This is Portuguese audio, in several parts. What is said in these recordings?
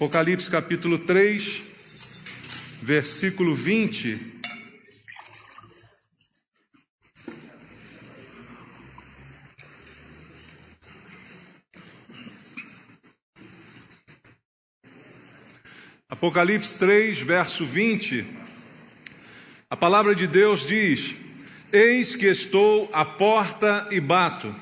Apocalipse capítulo 3, versículo 20. Apocalipse 3, verso 20. A palavra de Deus diz: Eis que estou à porta e bato.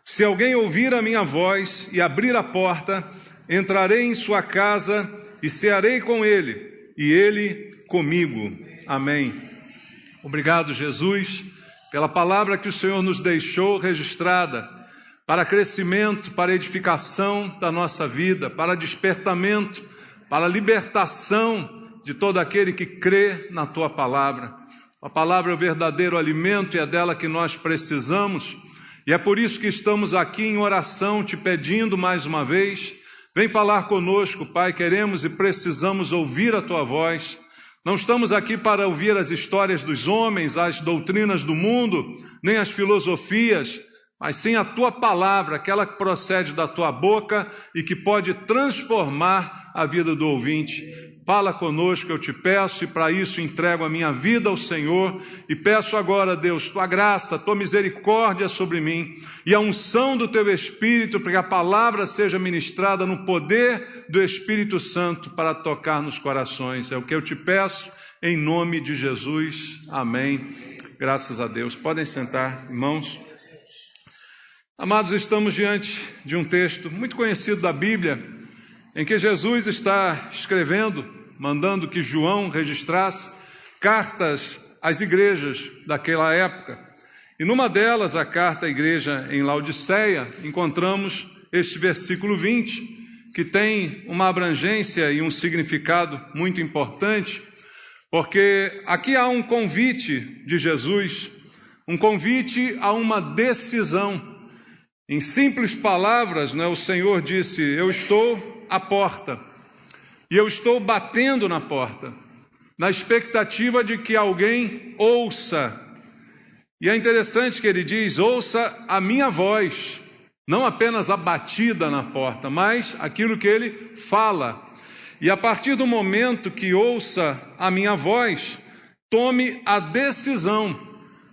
Se alguém ouvir a minha voz e abrir a porta, entrarei em sua casa e cearei com ele, e ele comigo. Amém. Obrigado, Jesus, pela palavra que o Senhor nos deixou registrada para crescimento, para edificação da nossa vida, para despertamento, para libertação de todo aquele que crê na Tua palavra. A palavra é o verdadeiro alimento e é dela que nós precisamos. E é por isso que estamos aqui em oração, te pedindo mais uma vez, vem falar conosco, Pai, queremos e precisamos ouvir a Tua voz. Não estamos aqui para ouvir as histórias dos homens, as doutrinas do mundo, nem as filosofias, mas sim a Tua palavra, aquela que procede da Tua boca e que pode transformar a vida do ouvinte. Fala conosco, eu te peço, e para isso entrego a minha vida ao Senhor, e peço agora, Deus, Tua graça, Tua misericórdia sobre mim, e a unção do Teu Espírito, para que a palavra seja ministrada no poder do Espírito Santo, para tocar nos corações. É o que eu te peço, em nome de Jesus. Amém. Graças a Deus. Podem sentar, irmãos. Amados, estamos diante de um texto muito conhecido da Bíblia, em que Jesus está escrevendo, mandando que João registrasse cartas às igrejas daquela época. E numa delas, a carta à igreja em Laodiceia, encontramos este versículo 20, que tem uma abrangência e um significado muito importante, porque aqui há um convite de Jesus, um convite a uma decisão. Em simples palavras, o Senhor disse: eu estou à porta, e eu estou batendo na porta, na expectativa de que alguém ouça. E é interessante que ele diz: ouça a minha voz, não apenas a batida na porta, mas aquilo que ele fala. E a partir do momento que ouça a minha voz, tome a decisão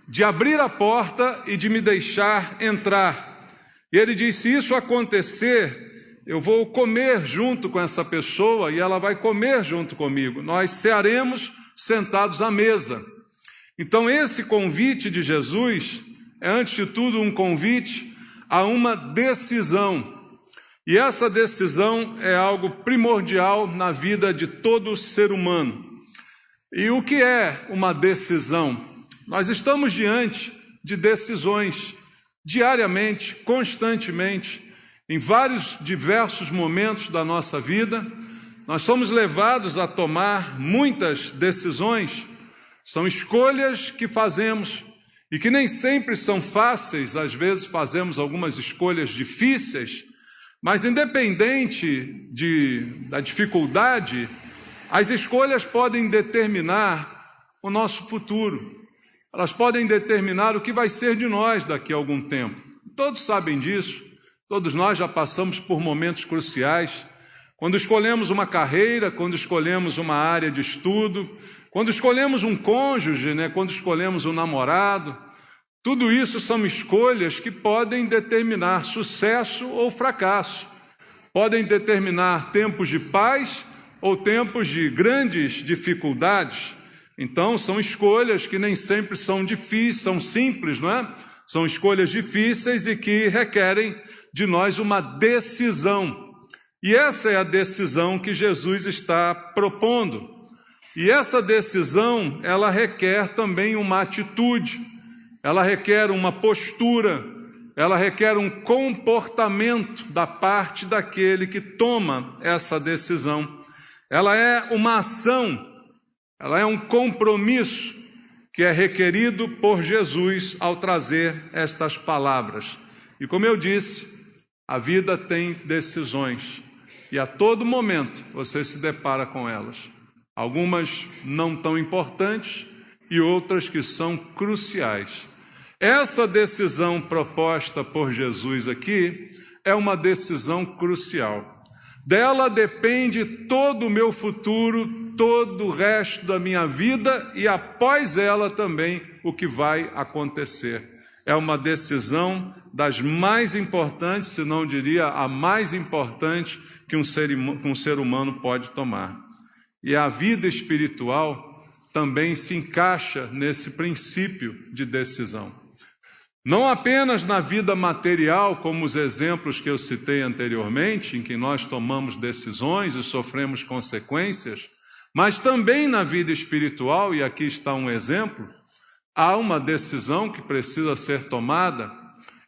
de abrir a porta e de me deixar entrar. E ele diz: se isso acontecer, eu vou comer junto com essa pessoa e ela vai comer junto comigo. Nós cearemos sentados à mesa. Então esse convite de Jesus é, antes de tudo, um convite a uma decisão. E essa decisão é algo primordial na vida de todo ser humano. E o que é uma decisão? Nós estamos diante de decisões, diariamente, constantemente, em vários diversos momentos da nossa vida. Nós somos levados a tomar muitas decisões. São escolhas que fazemos e que nem sempre são fáceis. Às vezes fazemos algumas escolhas difíceis, mas independente da dificuldade, as escolhas podem determinar o nosso futuro. Elas podem determinar o que vai ser de nós daqui a algum tempo. Todos sabem disso. Todos nós já passamos por momentos cruciais, quando escolhemos uma carreira, quando escolhemos uma área de estudo, quando escolhemos um cônjuge, quando escolhemos um namorado. Tudo isso são escolhas que podem determinar sucesso ou fracasso, podem determinar tempos de paz ou tempos de grandes dificuldades. Então, são escolhas que nem sempre são difíceis, são simples, não é? São escolhas difíceis e que requerem de nós uma decisão. E essa é a decisão que Jesus está propondo. E essa decisão, ela requer também uma atitude, ela requer uma postura, ela requer um comportamento da parte daquele que toma essa decisão. Ela é uma ação, ela é um compromisso que é requerido por Jesus ao trazer estas palavras. E como eu disse, a vida tem decisões e a todo momento você se depara com elas. Algumas não tão importantes e outras que são cruciais. Essa decisão proposta por Jesus aqui é uma decisão crucial. Dela depende todo o meu futuro, todo o resto da minha vida e após ela também o que vai acontecer. É uma decisão das mais importantes, se não diria a mais importante que um ser humano pode tomar. E a vida espiritual também se encaixa nesse princípio de decisão. Não apenas na vida material, como os exemplos que eu citei anteriormente, em que nós tomamos decisões e sofremos consequências, mas também na vida espiritual, e aqui está um exemplo, há uma decisão que precisa ser tomada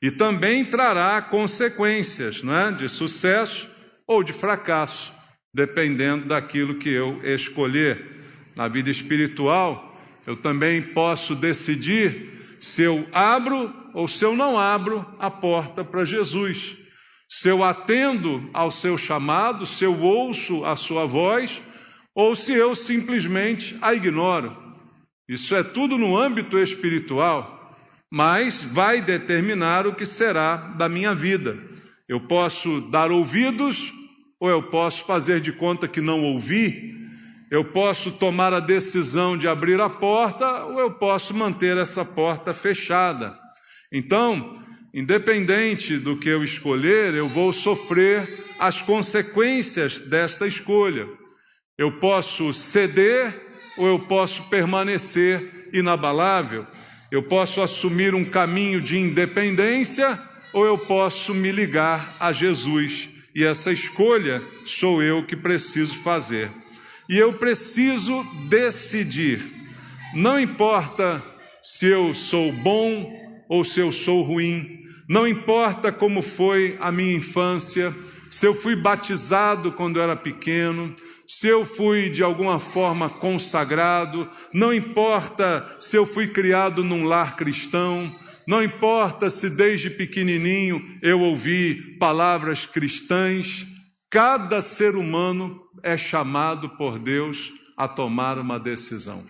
e também trará consequências, de sucesso ou de fracasso, dependendo daquilo que eu escolher. Na vida espiritual, eu também posso decidir se eu abro ou se eu não abro a porta para Jesus, se eu atendo ao seu chamado, se eu ouço a sua voz, ou se eu simplesmente a ignoro. Isso é tudo no âmbito espiritual, mas vai determinar o que será da minha vida. Eu posso dar ouvidos, ou eu posso fazer de conta que não ouvi. Eu posso tomar a decisão de abrir a porta, ou eu posso manter essa porta fechada. Então, independente do que eu escolher, eu vou sofrer as consequências desta escolha. Eu posso ceder, ou eu posso permanecer inabalável. Eu posso assumir um caminho de independência, ou eu posso me ligar a Jesus. E essa escolha sou eu que preciso fazer. E eu preciso decidir. Não importa se eu sou bom ou se eu sou ruim. Não importa como foi a minha infância, se eu fui batizado quando eu era pequeno, se eu fui de alguma forma consagrado, não importa se eu fui criado num lar cristão, não importa se desde pequenininho eu ouvi palavras cristãs, cada ser humano é chamado por Deus a tomar uma decisão.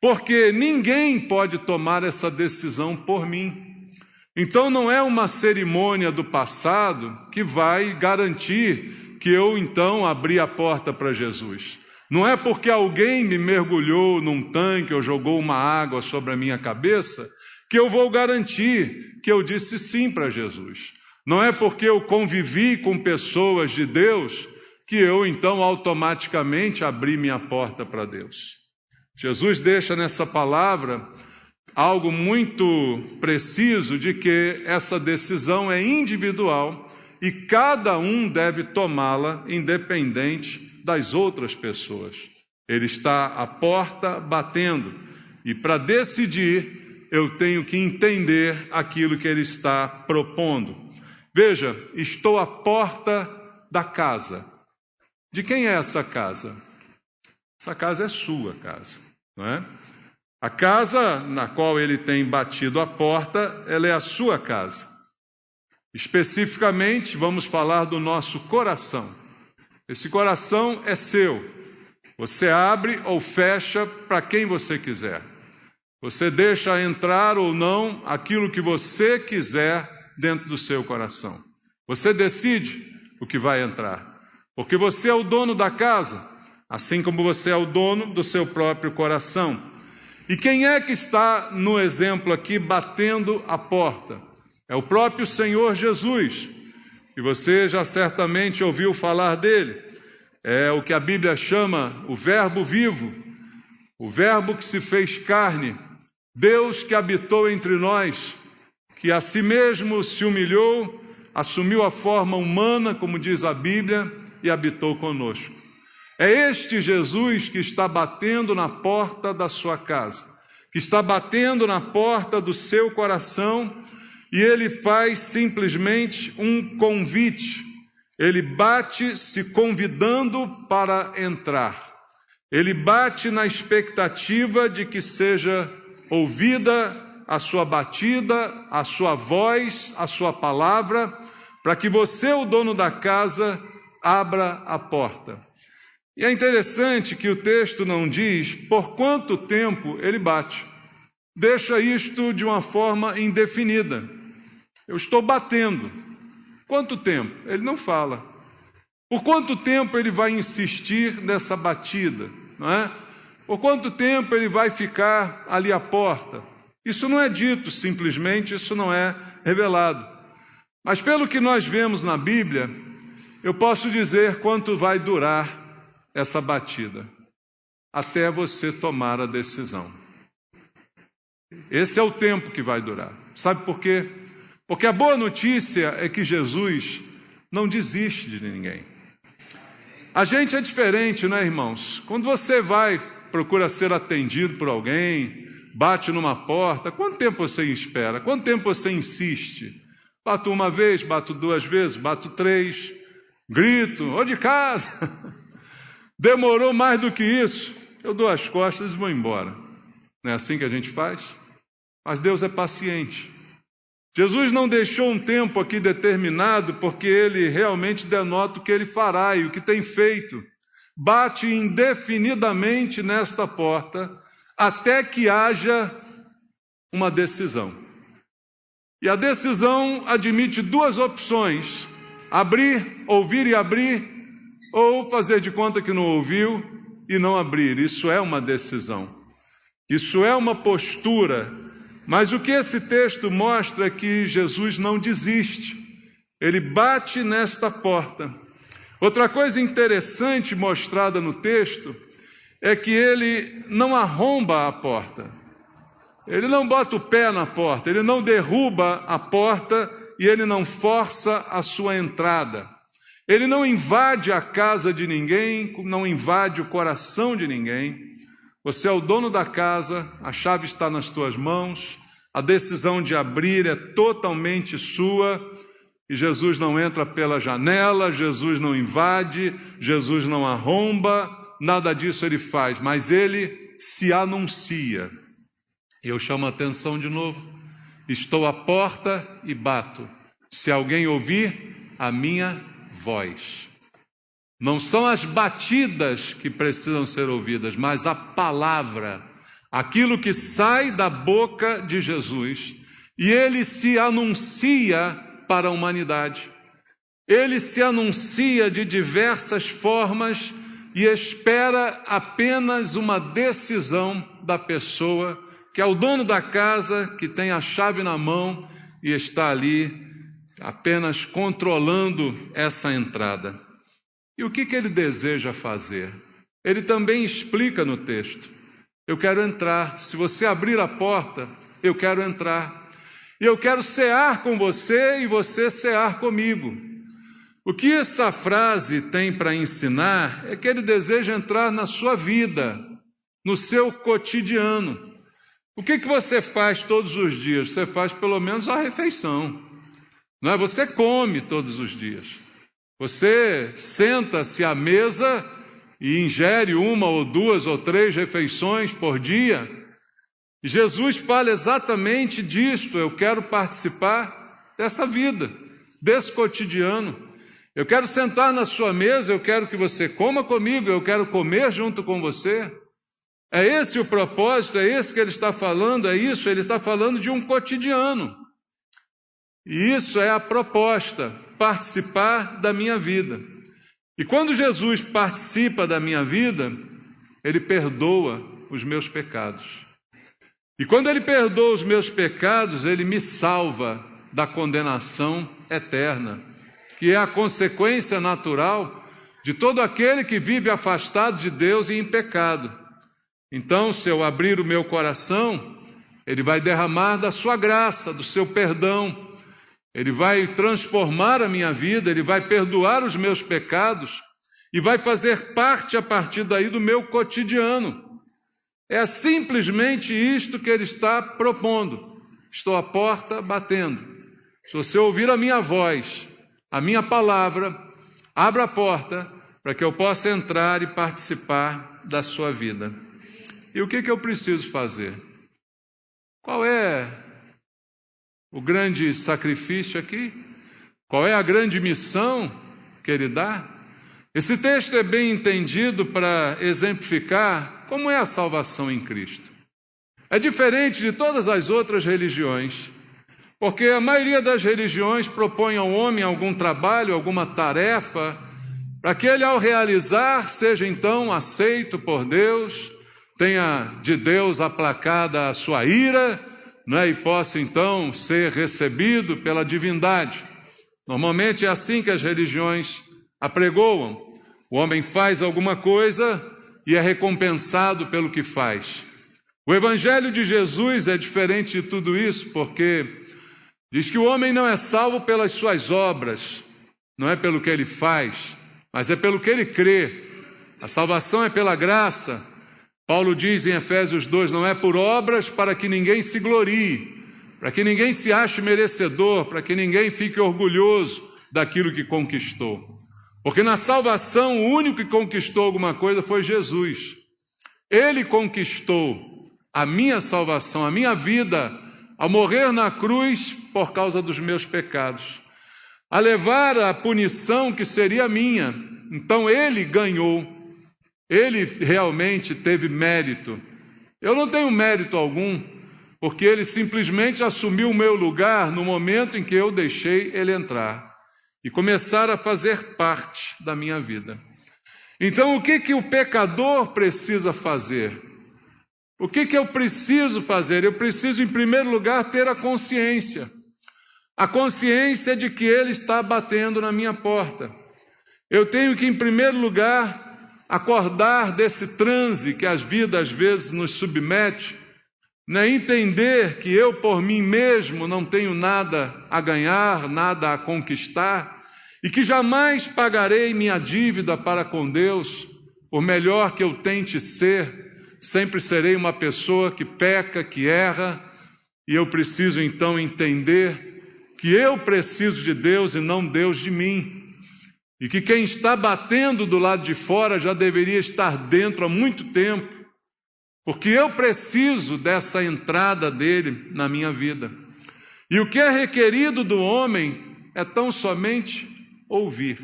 Porque ninguém pode tomar essa decisão por mim. Então não é uma cerimônia do passado que vai garantir que eu então abri a porta para Jesus. Não é porque alguém me mergulhou num tanque ou jogou uma água sobre a minha cabeça que eu vou garantir que eu disse sim para Jesus. Não é porque eu convivi com pessoas de Deus que eu então automaticamente abri minha porta para Deus. Jesus deixa nessa palavra algo muito preciso de que essa decisão é individual e cada um deve tomá-la independente das outras pessoas. Ele está à porta batendo e para decidir eu tenho que entender aquilo que ele está propondo. Veja, estou à porta da casa. De quem é essa casa? Essa casa é sua casa, não é? A casa na qual ele tem batido a porta, ela é a sua casa. Especificamente, vamos falar do nosso coração. Esse coração é seu. Você abre ou fecha para quem você quiser. Você deixa entrar ou não aquilo que você quiser dentro do seu coração. Você decide o que vai entrar. Porque você é o dono da casa, assim como você é o dono do seu próprio coração. E quem é que está no exemplo aqui batendo a porta? É o próprio Senhor Jesus. E você já certamente ouviu falar dele. É o que a Bíblia chama o Verbo vivo, o Verbo que se fez carne, Deus que habitou entre nós, que a si mesmo se humilhou, assumiu a forma humana, como diz a Bíblia, e habitou conosco. É este Jesus que está batendo na porta da sua casa, que está batendo na porta do seu coração, e ele faz simplesmente um convite. Ele bate se convidando para entrar. Ele bate na expectativa de que seja ouvida a sua batida, a sua voz, a sua palavra, para que você, o dono da casa, abra a porta. E é interessante que o texto não diz por quanto tempo ele bate. Deixa isto de uma forma indefinida. Eu estou batendo. Quanto tempo? Ele não fala. Por quanto tempo ele vai insistir nessa batida, não é? Por quanto tempo ele vai ficar ali à porta? Isso não é dito simplesmente, isso não é revelado. Mas pelo que nós vemos na Bíblia, eu posso dizer quanto vai durar essa batida, até você tomar a decisão. Esse é o tempo que vai durar. Sabe por quê? Porque a boa notícia é que Jesus não desiste de ninguém. A gente é diferente, né, irmãos? Quando você procura ser atendido por alguém, bate numa porta, quanto tempo você espera? Quanto tempo você insiste? Bato uma vez, bato duas vezes, bato três, grito, ou de casa. Demorou mais do que isso, eu dou as costas e vou embora. Não é assim que a gente faz? Mas Deus é paciente. Jesus não deixou um tempo aqui determinado, porque Ele realmente denota o que Ele fará e o que tem feito. Bate indefinidamente nesta porta, até que haja uma decisão. E a decisão admite duas opções: abrir, ouvir e abrir, ou fazer de conta que não ouviu e não abrir. Isso é uma decisão. Isso é uma postura. Mas o que esse texto mostra é que Jesus não desiste. Ele bate nesta porta. Outra coisa interessante mostrada no texto é que ele não arromba a porta. Ele não bota o pé na porta, ele não derruba a porta e ele não força a sua entrada. Ele não invade a casa de ninguém, não invade o coração de ninguém. Você é o dono da casa, a chave está nas tuas mãos, a decisão de abrir é totalmente sua, e Jesus não entra pela janela, Jesus não invade, Jesus não arromba, nada disso ele faz, mas ele se anuncia. Eu chamo a atenção de novo: estou à porta e bato. Se alguém ouvir a minha voz. Não são as batidas que precisam ser ouvidas, mas a palavra, aquilo que sai da boca de Jesus. E ele se anuncia para a humanidade. Ele se anuncia de diversas formas e espera apenas uma decisão da pessoa, que é o dono da casa, que tem a chave na mão e está ali apenas controlando essa entrada. E o que ele deseja fazer? Ele também explica no texto: eu quero entrar, se você abrir a porta, eu quero entrar. E eu quero cear com você e você cear comigo. O que essa frase tem para ensinar é que ele deseja entrar na sua vida, no seu cotidiano. O que você faz todos os dias? Você faz pelo menos a refeição. Não é? Você come todos os dias. Você senta-se à mesa e ingere uma ou duas ou três refeições por dia. E Jesus fala exatamente disto: eu quero participar dessa vida, desse cotidiano. Eu quero sentar na sua mesa, eu quero que você coma comigo, eu quero comer junto com você. É esse o propósito, é esse que ele está falando, é isso, ele está falando de um cotidiano. E isso é a proposta, participar da minha vida. E quando Jesus participa da minha vida, ele perdoa os meus pecados. E quando ele perdoa os meus pecados, ele me salva da condenação eterna, que é a consequência natural de todo aquele que vive afastado de Deus e em pecado. Então, se eu abrir o meu coração, ele vai derramar da sua graça, do seu perdão. Ele vai transformar a minha vida, ele vai perdoar os meus pecados e vai fazer parte a partir daí do meu cotidiano. É simplesmente isto que ele está propondo. Estou à porta batendo. Se você ouvir a minha voz, a minha palavra, abra a porta para que eu possa entrar e participar da sua vida. E o que eu preciso fazer? Qual é o grande sacrifício aqui? Qual é a grande missão que ele dá? Esse texto é bem entendido para exemplificar como é a salvação em Cristo. É diferente de todas as outras religiões, porque a maioria das religiões propõe ao homem algum trabalho, alguma tarefa, para que ele, ao realizar, seja então aceito por Deus, tenha de Deus aplacada a sua ira, né, e possa então ser recebido pela divindade. Normalmente é assim que as religiões apregoam. O homem faz alguma coisa e é recompensado pelo que faz. O Evangelho de Jesus é diferente de tudo isso, porque diz que o homem não é salvo pelas suas obras, não é pelo que ele faz, mas é pelo que ele crê. A salvação é pela graça. Paulo diz em Efésios 2, não é por obras para que ninguém se glorie, para que ninguém se ache merecedor, para que ninguém fique orgulhoso daquilo que conquistou. Porque na salvação o único que conquistou alguma coisa foi Jesus. Ele conquistou a minha salvação, a minha vida, ao morrer na cruz por causa dos meus pecados, a levar a punição que seria minha. Então ele ganhou, ele realmente teve mérito. Eu não tenho mérito algum, porque ele simplesmente assumiu o meu lugar no momento em que eu deixei ele entrar e começar a fazer parte da minha vida. Então o que o pecador precisa fazer? O que eu preciso fazer? Eu preciso, em primeiro lugar, ter a consciência de que ele está batendo na minha porta. Eu tenho que, em primeiro lugar, acordar desse transe que a vida às vezes nos submete, né? Entender que eu por mim mesmo não tenho nada a ganhar, nada a conquistar, e que jamais pagarei minha dívida para com Deus, por melhor que eu tente ser, sempre serei uma pessoa que peca, que erra, e eu preciso então entender que eu preciso de Deus e não Deus de mim, e que quem está batendo do lado de fora já deveria estar dentro há muito tempo, porque eu preciso dessa entrada dele na minha vida. E o que é requerido do homem é tão somente ouvir.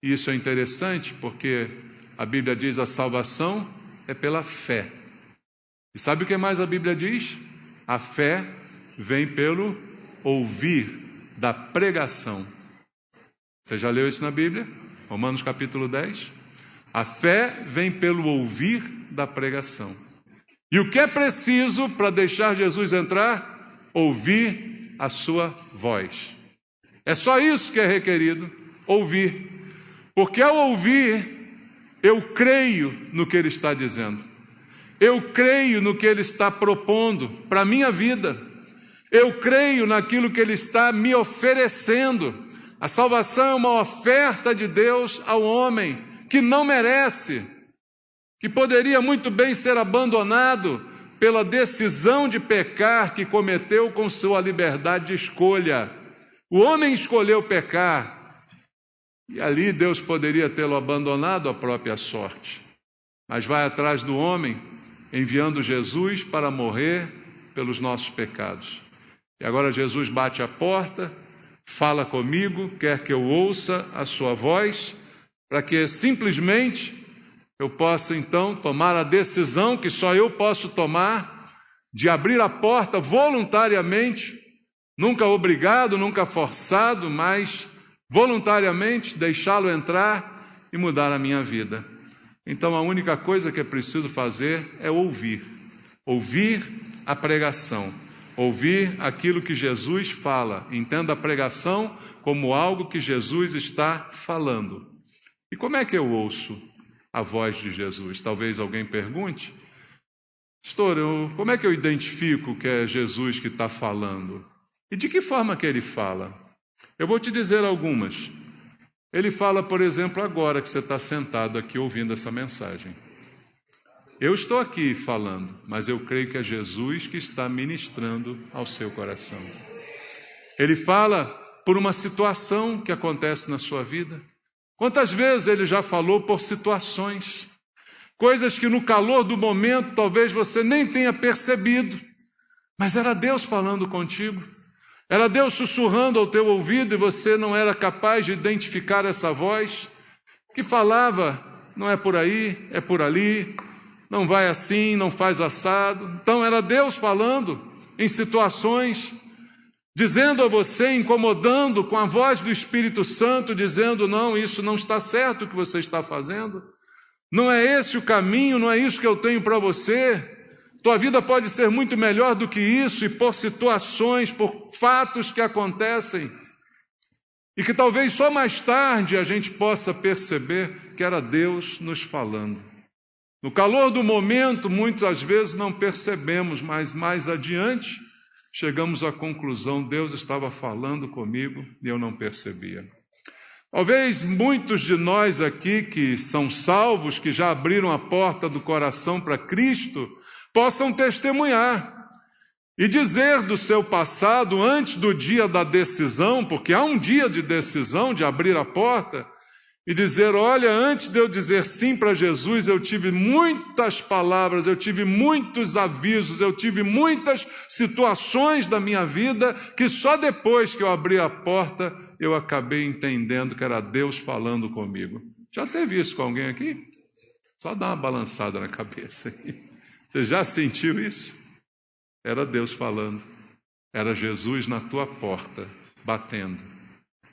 E isso é interessante porque a Bíblia diz a salvação é pela fé. E sabe o que mais a Bíblia diz? A fé vem pelo ouvir da pregação. Você já leu isso na Bíblia? Romanos capítulo 10. A fé vem pelo ouvir da pregação. E o que é preciso para deixar Jesus entrar? Ouvir a sua voz. É só isso que é requerido, ouvir. Porque ao ouvir, eu creio no que ele está dizendo. Eu creio no que ele está propondo para a minha vida. Eu creio naquilo que ele está me oferecendo. A salvação é uma oferta de Deus ao homem que não merece, que poderia muito bem ser abandonado pela decisão de pecar que cometeu com sua liberdade de escolha. O homem escolheu pecar, e ali Deus poderia tê-lo abandonado à própria sorte. Mas vai atrás do homem, enviando Jesus para morrer pelos nossos pecados. E agora Jesus bate a porta, fala comigo, quer que eu ouça a sua voz, para que simplesmente eu possa então tomar a decisão que só eu posso tomar, de abrir a porta voluntariamente, nunca obrigado, nunca forçado, mas voluntariamente deixá-lo entrar e mudar a minha vida. Então a única coisa que é preciso fazer é ouvir a pregação, ouvir aquilo que Jesus fala. Entenda a pregação como algo que Jesus está falando. E como é que eu ouço a voz de Jesus? Talvez alguém pergunte. Pastor, como é que eu identifico que é Jesus que está falando? E de que forma que ele fala? Eu vou te dizer algumas. Ele fala, por exemplo, agora que você está sentado aqui ouvindo essa mensagem. Eu estou aqui falando, mas eu creio que é Jesus que está ministrando ao seu coração. Ele fala por uma situação que acontece na sua vida. Quantas vezes ele já falou por situações, coisas que no calor do momento talvez você nem tenha percebido, mas era Deus falando contigo, era Deus sussurrando ao teu ouvido e você não era capaz de identificar essa voz, que falava, não é por aí, é por ali, não vai assim, não faz assado. Então era Deus falando em situações, dizendo a você, incomodando com a voz do Espírito Santo, dizendo: não, isso não está certo o que você está fazendo, não é esse o caminho, não é isso que eu tenho para você, tua vida pode ser muito melhor do que isso, e por situações, por fatos que acontecem, e que talvez só mais tarde a gente possa perceber que era Deus nos falando. No calor do momento, muitas vezes não percebemos, mas mais adiante chegamos à conclusão: Deus estava falando comigo e eu não percebia. Talvez muitos de nós aqui que são salvos, que já abriram a porta do coração para Cristo, possam testemunhar e dizer do seu passado, antes do dia da decisão, porque há um dia de decisão, de abrir a porta, e dizer: olha, antes de eu dizer sim para Jesus, eu tive muitas palavras, eu tive muitos avisos, eu tive muitas situações da minha vida, que só depois que eu abri a porta, eu acabei entendendo que era Deus falando comigo. Já teve isso com alguém aqui? Só dá uma balançada na cabeça. Você já sentiu isso? Era Deus falando, era Jesus na tua porta, batendo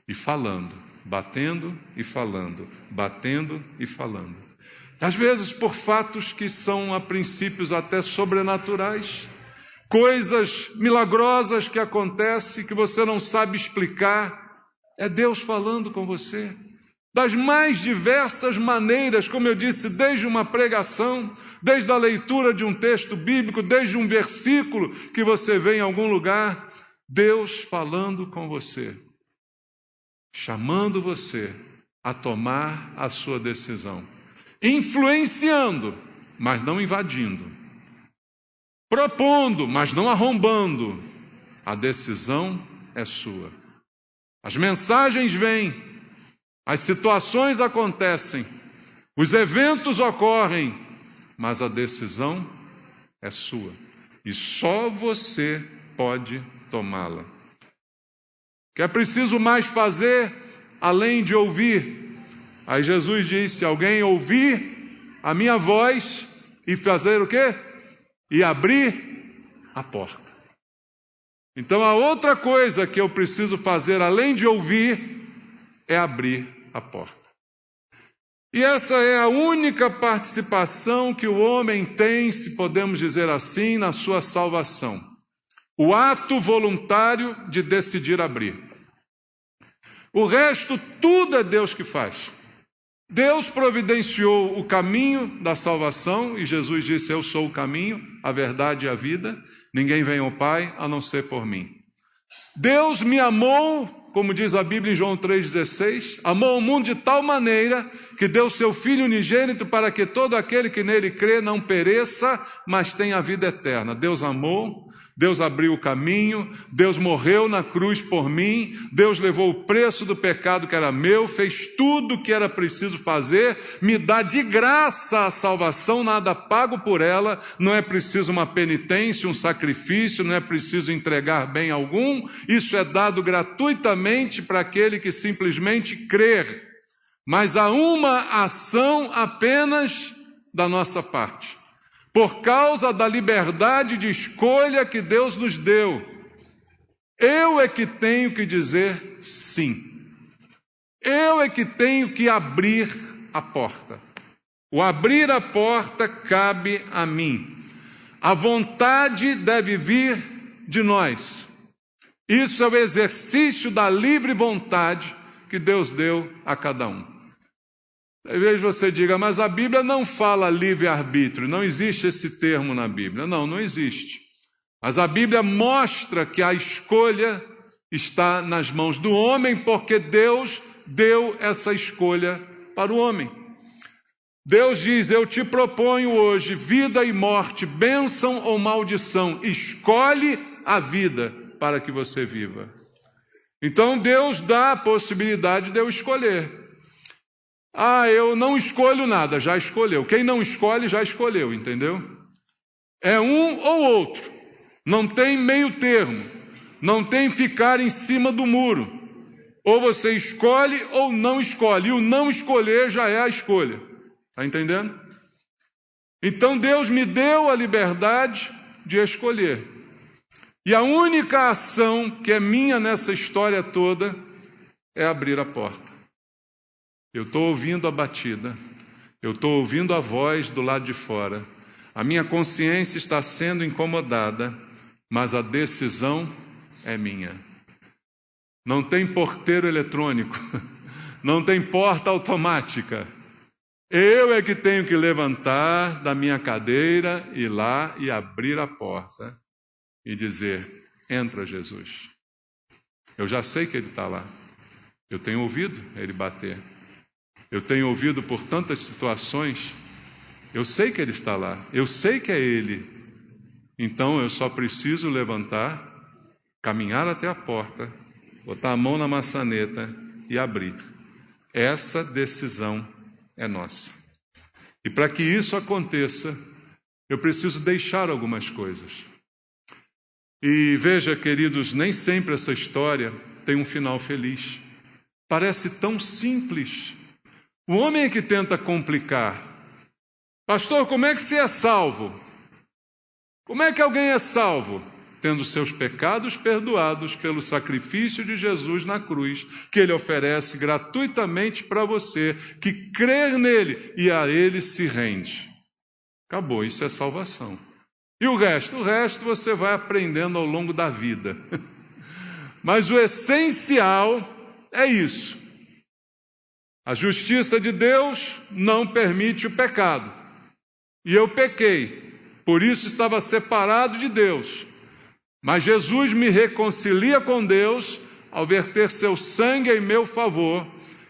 e falando, batendo e falando, batendo e falando. Às vezes por fatos que são a princípios até sobrenaturais, coisas milagrosas que acontecem que você não sabe explicar, é Deus falando com você. Das mais diversas maneiras, como eu disse, desde uma pregação, desde a leitura de um texto bíblico, desde um versículo que você vê em algum lugar, Deus falando com você, chamando você a tomar a sua decisão, influenciando, mas não invadindo, propondo, mas não arrombando. A decisão é sua. As mensagens vêm, as situações acontecem, os eventos ocorrem, mas a decisão é sua e só você pode tomá-la. O que é preciso mais fazer além de ouvir? Aí Jesus disse: se alguém ouvir a minha voz e fazer o quê? E abrir a porta. Então a outra coisa que eu preciso fazer além de ouvir é abrir a porta. E essa é a única participação que o homem tem, se podemos dizer assim, na sua salvação. O ato voluntário de decidir abrir. O resto, tudo é Deus que faz. Deus providenciou o caminho da salvação, e Jesus disse: eu sou o caminho, a verdade e a vida, ninguém vem ao Pai a não ser por mim. Deus me amou, como diz a Bíblia em João 3,16, amou o mundo de tal maneira que deu seu Filho unigênito para que todo aquele que nele crê não pereça, mas tenha a vida eterna. Deus amou, Deus abriu o caminho, Deus morreu na cruz por mim, Deus levou o preço do pecado que era meu, fez tudo o que era preciso fazer, me dá de graça a salvação, nada pago por ela, não é preciso uma penitência, um sacrifício, não é preciso entregar bem algum, isso é dado gratuitamente para aquele que simplesmente crer. Mas há uma ação apenas da nossa parte. Por causa da liberdade de escolha que Deus nos deu, eu é que tenho que dizer sim. Eu é que tenho que abrir a porta. O abrir a porta cabe a mim. A vontade deve vir de nós. Isso é o exercício da livre vontade que Deus deu a cada um. Talvez você diga: mas a Bíblia não fala livre-arbítrio, não existe esse termo na Bíblia. Não, não existe. Mas a Bíblia mostra que a escolha está nas mãos do homem, porque Deus deu essa escolha para o homem. Deus diz: eu te proponho hoje vida e morte, bênção ou maldição. Escolhe a vida para que você viva. Então Deus dá a possibilidade de eu escolher. Eu não escolho nada, já escolheu. Quem não escolhe, já escolheu, entendeu? É um ou outro. Não tem meio termo. Não tem ficar em cima do muro. Ou você escolhe ou não escolhe. E o não escolher já é a escolha. Está entendendo? Então Deus me deu a liberdade de escolher. E a única ação que é minha nessa história toda é abrir a porta. Eu estou ouvindo a batida, eu estou ouvindo a voz do lado de fora, a minha consciência está sendo incomodada, mas a decisão é minha. Não tem porteiro eletrônico, não tem porta automática. Eu é que tenho que levantar da minha cadeira, ir lá e abrir a porta e dizer: entra, Jesus. Eu já sei que Ele está lá. Eu tenho ouvido Ele bater. Eu tenho ouvido por tantas situações. Eu sei que Ele está lá. Eu sei que é Ele. Então eu só preciso levantar, caminhar até a porta, botar a mão na maçaneta e abrir. Essa decisão é nossa. E para que isso aconteça, eu preciso deixar algumas coisas. E veja, queridos, nem sempre essa história tem um final feliz. Parece tão simples. O homem é que tenta complicar. Pastor, como é que você é salvo? Como é que alguém é salvo? Tendo seus pecados perdoados pelo sacrifício de Jesus na cruz, que Ele oferece gratuitamente para você, que crer nele e a Ele se rende. Acabou, isso é salvação. E o resto? O resto você vai aprendendo ao longo da vida. Mas o essencial é isso. A justiça de Deus não permite o pecado. E eu pequei, por isso estava separado de Deus. Mas Jesus me reconcilia com Deus ao verter seu sangue em meu favor,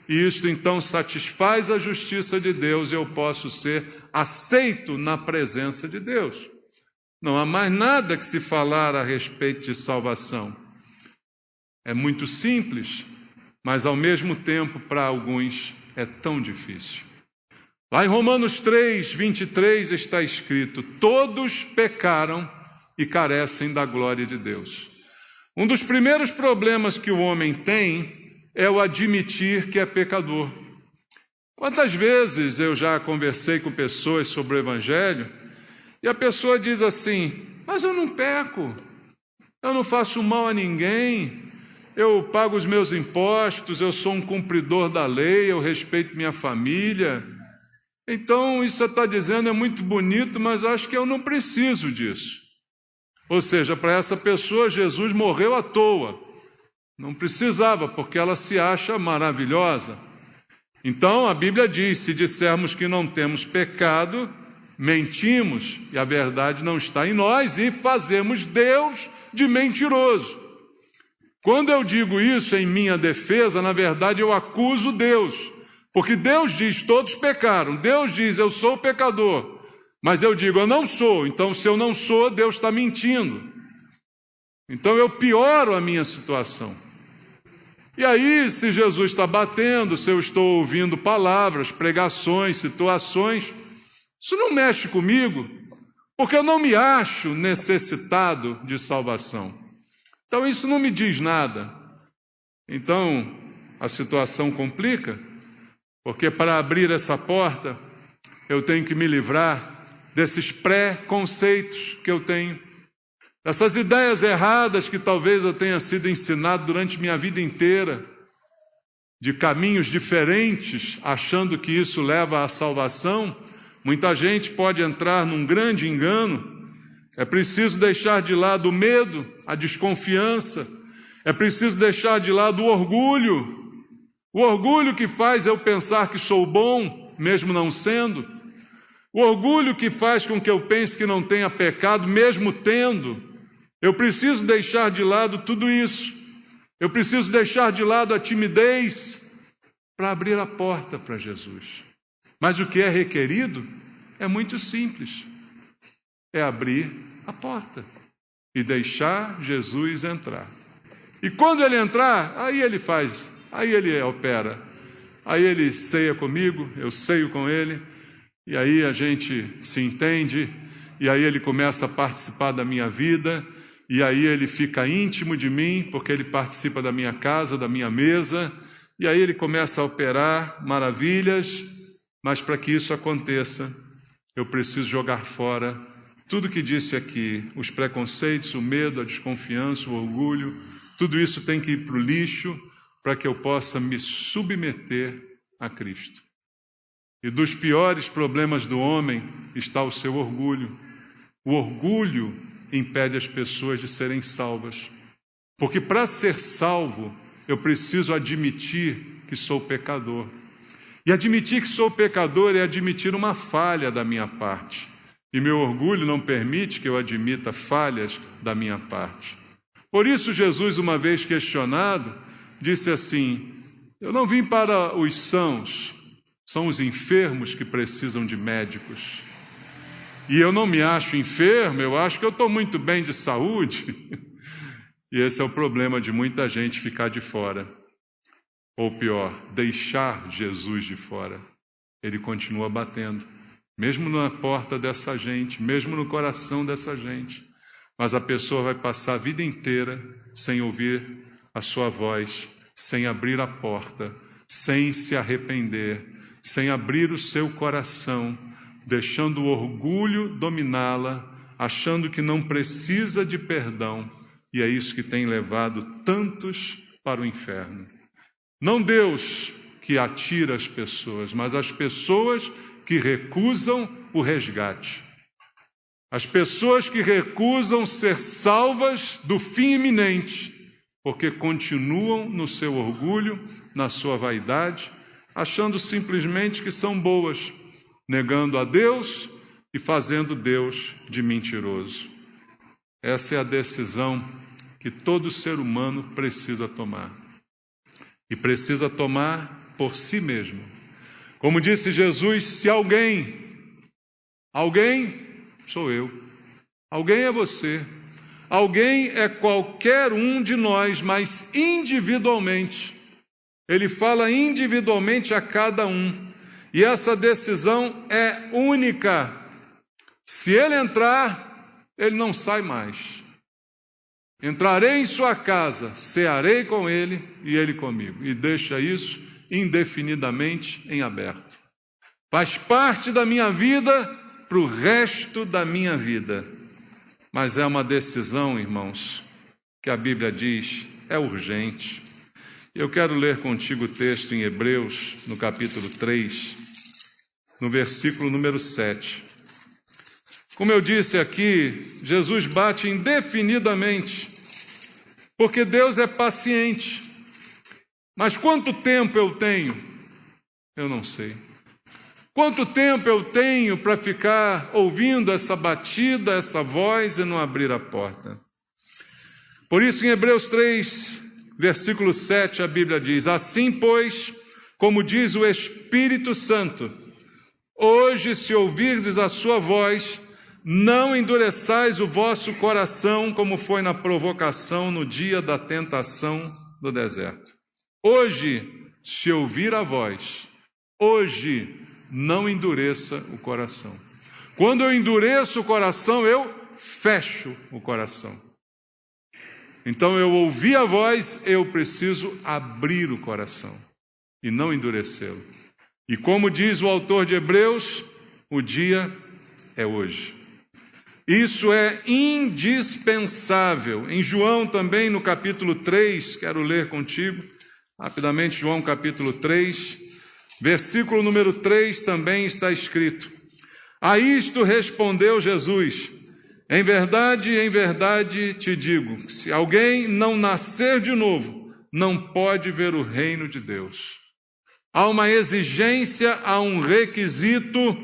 e isto então satisfaz a justiça de Deus e eu posso ser aceito na presença de Deus. Não há mais nada que se falar a respeito de salvação. É muito simples, mas ao mesmo tempo para alguns é tão difícil. Lá em Romanos 3, 23 está escrito: todos pecaram e carecem da glória de Deus. Um dos primeiros problemas que o homem tem é o admitir que é pecador. Quantas vezes eu já conversei com pessoas sobre o Evangelho e a pessoa diz assim: mas eu não peco, eu não faço mal a ninguém, eu pago os meus impostos, eu sou um cumpridor da lei, eu respeito minha família. Então isso que você está dizendo é muito bonito, mas eu acho que eu não preciso disso. Ou seja, para essa pessoa, Jesus morreu à toa. Não precisava, porque ela se acha maravilhosa. Então, a Bíblia diz, se dissermos que não temos pecado, mentimos, e a verdade não está em nós, e fazemos Deus de mentiroso. Quando eu digo isso em minha defesa, na verdade eu acuso Deus. Porque Deus diz, todos pecaram. Deus diz, eu sou pecador. Mas eu digo, eu não sou. Então, se eu não sou, Deus está mentindo. Então, eu pioro a minha situação. E aí, se Jesus está batendo, se eu estou ouvindo palavras, pregações, situações, isso não mexe comigo, porque eu não me acho necessitado de salvação. Então, isso não me diz nada. Então, a situação complica, porque para abrir essa porta, eu tenho que me livrar desses pré-conceitos que eu tenho, dessas ideias erradas que talvez eu tenha sido ensinado durante minha vida inteira, de caminhos diferentes, achando que isso leva à salvação. Muita gente pode entrar num grande engano. É preciso deixar de lado o medo, a desconfiança, é preciso deixar de lado o orgulho que faz eu pensar que sou bom, mesmo não sendo. O orgulho que faz com que eu pense que não tenha pecado, mesmo tendo. Eu preciso deixar de lado tudo isso. Eu preciso deixar de lado a timidez para abrir a porta para Jesus. Mas o que é requerido é muito simples. É abrir a porta e deixar Jesus entrar. E quando Ele entrar, aí Ele faz, aí Ele opera. Aí Ele ceia comigo, eu ceio com Ele. E aí a gente se entende, e aí Ele começa a participar da minha vida, e aí Ele fica íntimo de mim, porque Ele participa da minha casa, da minha mesa, e aí Ele começa a operar maravilhas, mas para que isso aconteça, eu preciso jogar fora Tudo que disse aqui, os preconceitos, o medo, a desconfiança, o orgulho, tudo isso tem que ir para o lixo para que eu possa me submeter a Cristo. E dos piores problemas do homem está o seu orgulho. O orgulho impede as pessoas de serem salvas. Porque para ser salvo, eu preciso admitir que sou pecador. E admitir que sou pecador é admitir uma falha da minha parte. E meu orgulho não permite que eu admita falhas da minha parte. Por isso, Jesus, uma vez questionado, disse assim: eu não vim para os sãos, são os enfermos que precisam de médicos. E eu não me acho enfermo, eu acho que eu estou muito bem de saúde. E esse é o problema de muita gente ficar de fora. Ou pior, deixar Jesus de fora. Ele continua batendo, mesmo na porta dessa gente, mesmo no coração dessa gente. Mas a pessoa vai passar a vida inteira sem ouvir a sua voz, sem abrir a porta, sem se arrepender, sem abrir o seu coração, deixando o orgulho dominá-la, achando que não precisa de perdão. E é isso que tem levado tantos para o inferno. Não Deus que atira as pessoas, mas as pessoas que recusam o resgate. As pessoas que recusam ser salvas do fim iminente, porque continuam no seu orgulho, na sua vaidade, achando simplesmente que são boas, negando a Deus e fazendo Deus de mentiroso. Essa é a decisão que todo ser humano precisa tomar. E precisa tomar por si mesmo. Como disse Jesus, se alguém sou eu, alguém é você, alguém é qualquer um de nós, mas individualmente. Ele fala individualmente a cada um. E essa decisão é única. Se ele entrar, ele não sai mais. Entrarei em sua casa, cearei com ele e ele comigo. E deixa isso indefinidamente em aberto. Faz parte da minha vida para o resto da minha vida. Mas é uma decisão, irmãos, que a Bíblia diz é urgente. Eu quero ler contigo o texto em Hebreus, no capítulo 3, no versículo número 7. Como eu disse aqui, Jesus bate indefinidamente, porque Deus é paciente. Mas quanto tempo eu tenho? Eu não sei. Quanto tempo eu tenho para ficar ouvindo essa batida, essa voz e não abrir a porta? Por isso, em Hebreus 3, versículo 7, a Bíblia diz: assim, pois, como diz o Espírito Santo, hoje, se ouvirdes a sua voz, não endureçais o vosso coração, como foi na provocação no dia da tentação do deserto. Hoje, se ouvir a voz, hoje, não endureça o coração. Quando eu endureço o coração, eu fecho o coração. Então, eu ouvi a voz, eu preciso abrir o coração e não endurecê-lo. E como diz o autor de Hebreus, o dia é hoje. Isso é indispensável. Em João também, no capítulo 3, quero ler contigo, rapidamente, João capítulo 3, versículo número 3 também está escrito: a isto respondeu Jesus: em verdade te digo, se alguém não nascer de novo, não pode ver o reino de Deus. Há uma exigência, há um requisito,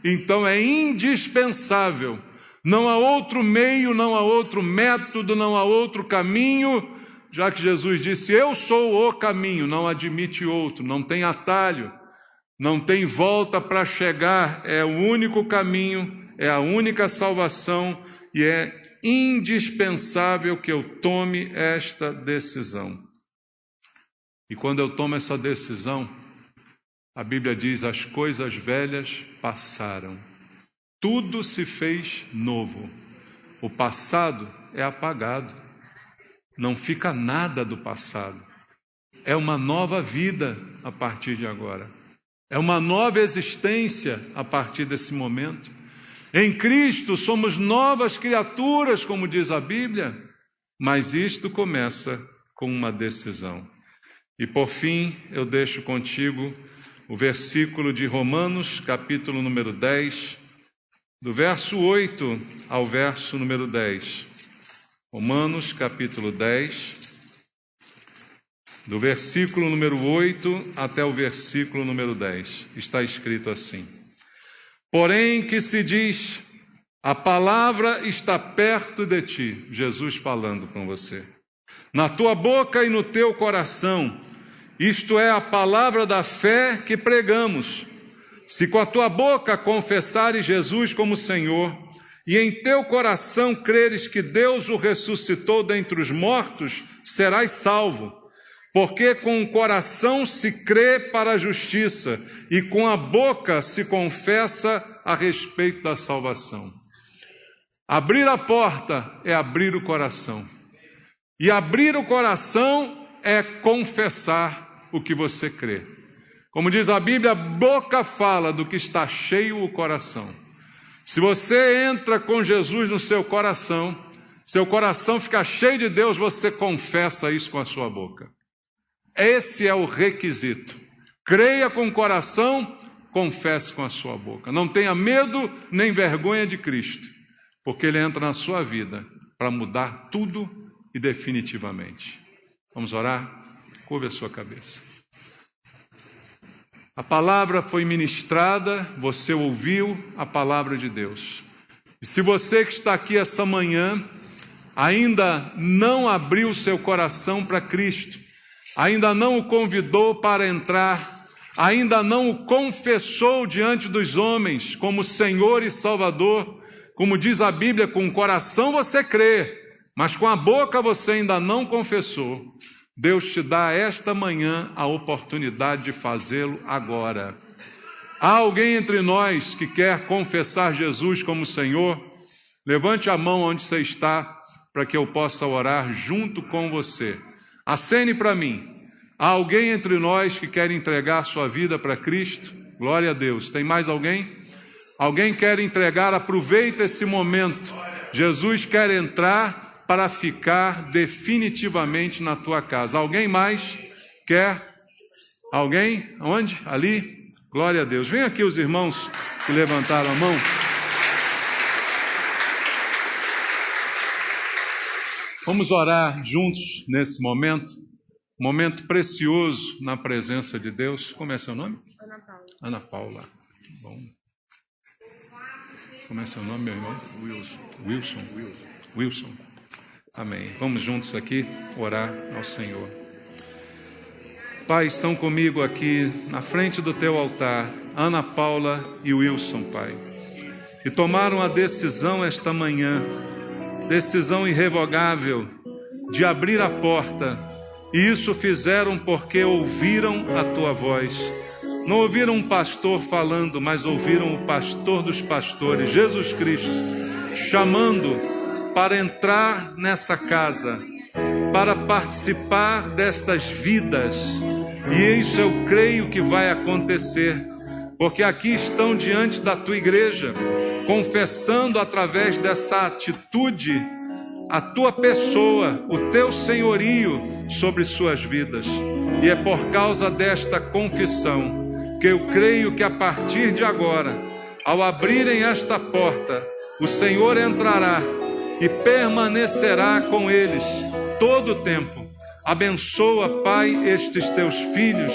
então é indispensável. Não há outro meio, não há outro método, não há outro caminho, já que Jesus disse: eu sou o caminho, não admite outro, não tem atalho, não tem volta para chegar, é o único caminho, é a única salvação e é indispensável que eu tome esta decisão. E quando eu tomo essa decisão, a Bíblia diz: as coisas velhas passaram, tudo se fez novo. O passado é apagado, não fica nada do passado. É uma nova vida a partir de agora. É uma nova existência a partir desse momento. Em Cristo somos novas criaturas, como diz a Bíblia, mas isto começa com uma decisão. E por fim, eu deixo contigo o versículo de Romanos, capítulo número 10, do verso 8 ao verso número 10. Romanos, capítulo 10, do versículo número 8 até o versículo número 10. Está escrito assim: porém que se diz, a palavra está perto de ti, Jesus falando com você, na tua boca e no teu coração, isto é a palavra da fé que pregamos. Se com a tua boca confessares Jesus como Senhor, e em teu coração creres que Deus o ressuscitou dentre os mortos, serás salvo. Porque com o coração se crê para a justiça, e com a boca se confessa a respeito da salvação. Abrir a porta é abrir o coração. E abrir o coração é confessar o que você crê. Como diz a Bíblia, a boca fala do que está cheio o coração. Se você entra com Jesus no seu coração fica cheio de Deus, você confessa isso com a sua boca. Esse é o requisito. Creia com o coração, confesse com a sua boca. Não tenha medo nem vergonha de Cristo, porque Ele entra na sua vida para mudar tudo e definitivamente. Vamos orar? Curva a sua cabeça. A palavra foi ministrada, você ouviu a palavra de Deus. E se você que está aqui essa manhã ainda não abriu seu coração para Cristo, ainda não o convidou para entrar, ainda não o confessou diante dos homens como Senhor e Salvador, como diz a Bíblia, com o coração você crê, mas com a boca você ainda não confessou, Deus te dá esta manhã a oportunidade de fazê-lo agora. Há alguém entre nós que quer confessar Jesus como Senhor? Levante a mão onde você está, para que eu possa orar junto com você. Acene para mim. Há alguém entre nós que quer entregar sua vida para Cristo? Glória a Deus. Tem mais alguém? Alguém quer entregar? Aproveita esse momento. Jesus quer entrar para ficar definitivamente na tua casa. Alguém mais quer? Alguém? Onde? Ali? Glória a Deus. Vem aqui os irmãos que levantaram a mão. Vamos orar juntos nesse momento. Momento precioso na presença de Deus. Como é seu nome? Ana Paula. Ana Paula. Bom. Como é seu nome, meu irmão? Wilson. Amém. Vamos juntos aqui orar ao Senhor. Pai, estão comigo aqui na frente do teu altar Ana Paula e Wilson, Pai. E tomaram a decisão esta manhã, decisão irrevogável, de abrir a porta. E isso fizeram porque ouviram a tua voz. Não ouviram um pastor falando, mas ouviram o pastor dos pastores, Jesus Cristo, chamando para entrar nessa casa, para participar destas vidas. E isso eu creio que vai acontecer, porque aqui estão diante da tua igreja, confessando através dessa atitude a tua pessoa, o teu senhorio sobre suas vidas. E é por causa desta confissão que eu creio que a partir de agora, ao abrirem esta porta, o Senhor entrará e permanecerá com eles todo o tempo. Abençoa, Pai, estes teus filhos,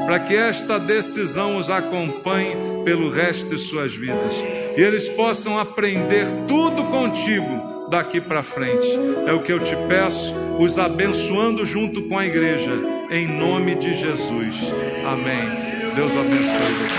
para que esta decisão os acompanhe pelo resto de suas vidas. E eles possam aprender tudo contigo daqui para frente. É o que eu te peço, os abençoando junto com a igreja, em nome de Jesus. Amém. Deus abençoe você.